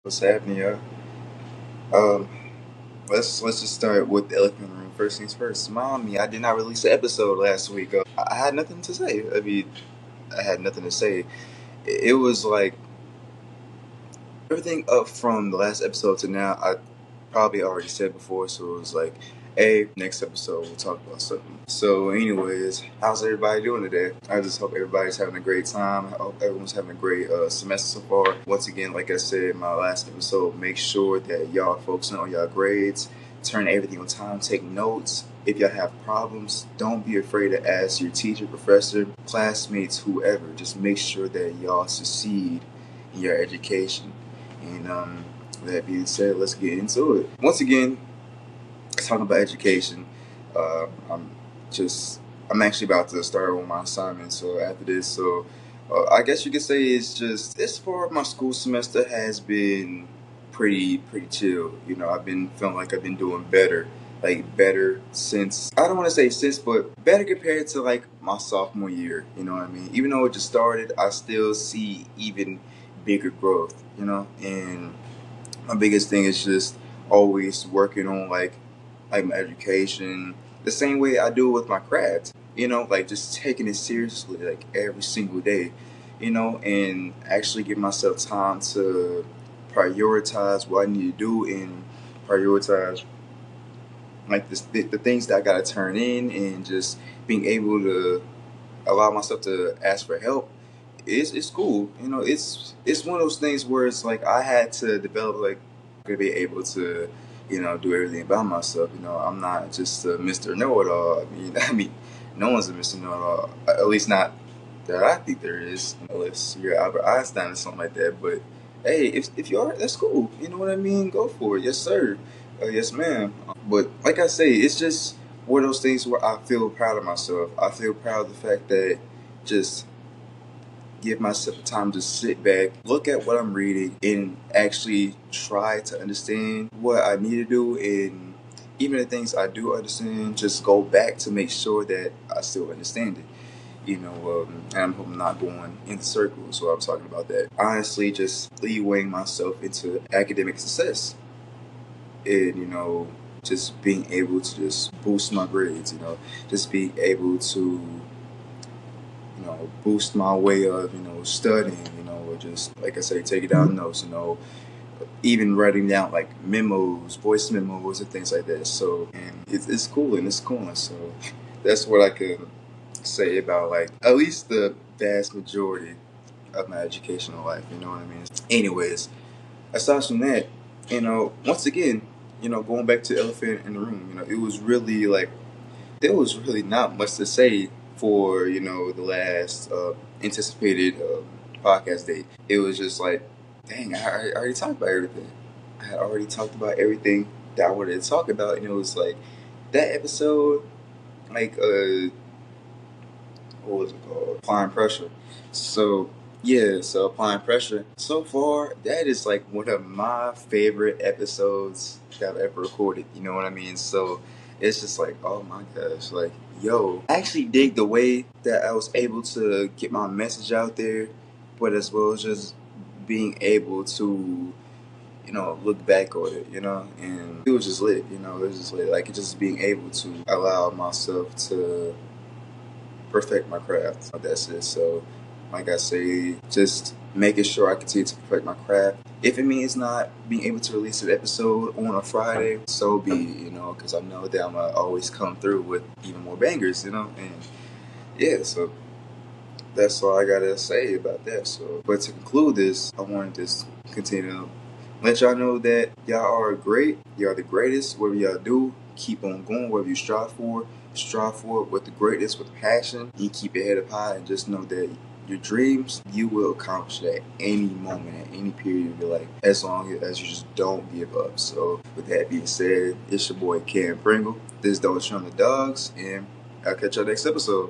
What's happening, y'all? Um, let's just start with the elephant in the room. First things first. Mommy, I did not release an episode last week. I had nothing to say. I had nothing to say. It was like everything up from the last episode to now. I probably already said before, so it was like, hey, next episode we'll talk about something. So, anyways, how's everybody doing today? I just hope everybody's having a great time. I hope everyone's having a great semester so far. Once again, like I said in my last episode, make sure that y'all focusing on y'all grades, turn everything on time, take notes. If y'all have problems, don't be afraid to ask your teacher, professor, classmates, whoever. Just make sure that y'all succeed in your education. And that being said, let's get into it. Once again, talking about education, uh, I'm I'm actually about to start on my assignment. So after this, I guess you could say it's just this far. My school semester has been pretty chill. You know, I've been feeling like I've been doing better. Like better since I don't want to say since, but better compared to like my sophomore year. You know what I mean? Even though it just started, I still see even bigger growth. You know, and my biggest thing is just always working on like my education the same way I do with my craft. You know, like just taking it seriously like every single day. You know, and actually give myself time to prioritize what I need to do and prioritize like the things that I gotta turn in and just being able to allow myself to ask for help it's cool. You know, it's one of those things where it's like I had to develop like to be able to, do everything by myself. You know, I'm not just a Mr. Know It All. I mean, no one's a Mr. Know It All. At least not that I think there is, unless you're Albert Einstein or something like that. But hey, if you are, that's cool. You know what I mean? Go for it. Yes, sir. Yes, ma'am. But like I say, it's just one of those things where I feel proud of myself. I feel proud of the fact that just give myself time to sit back, look at what I'm reading, and actually try to understand what I need to do. And even the things I do understand, just go back to make sure that I still understand it. And I'm not going in circles, so I'm talking about that. Honestly, just leewaying myself into academic success and, just being able to just boost my grades, just being able to boost my way of, studying, or just, like I say, taking down notes, even writing down like memos, voice memos, and things like that. So, and it's cool and it's cool. And so that's what I can say about like at least the vast majority of my educational life, you know what I mean? Anyways, aside from that, once again, going back to elephant in the room, it was really like there was really not much to say for the last anticipated podcast date. It was just like, dang, I already talked about everything. I had already talked about everything that I wanted to talk about, and it was like that episode, like what was it called? Applying pressure. So yeah, so applying pressure. So far, that is like one of my favorite episodes that I've ever recorded. You know what I mean? So it's just like, oh my gosh, like yo, I actually dig the way that I was able to get my message out there, but as well as just being able to look back on it, and it was just lit, it was just lit. Like just being able to allow myself to perfect my craft. That's it. So, like I say, just making sure I continue to perfect my craft. If it means not being able to release an episode on a Friday, so be it, because I know that I'm going to always come through with even more bangers, and yeah, so that's all I got to say about that. So, but to conclude this, I wanted to just continue to let y'all know that y'all are great. Y'all are the greatest. Whatever y'all do, keep on going. Whatever you strive for it with the greatness, with passion. You keep your head up high and just know that your dreams, you will accomplish it at any moment, at any period of your life, as long as you just don't give up. So, with that being said, it's your boy Pringle. This is Dawgs from the Dawgs, and I'll catch y'all next episode.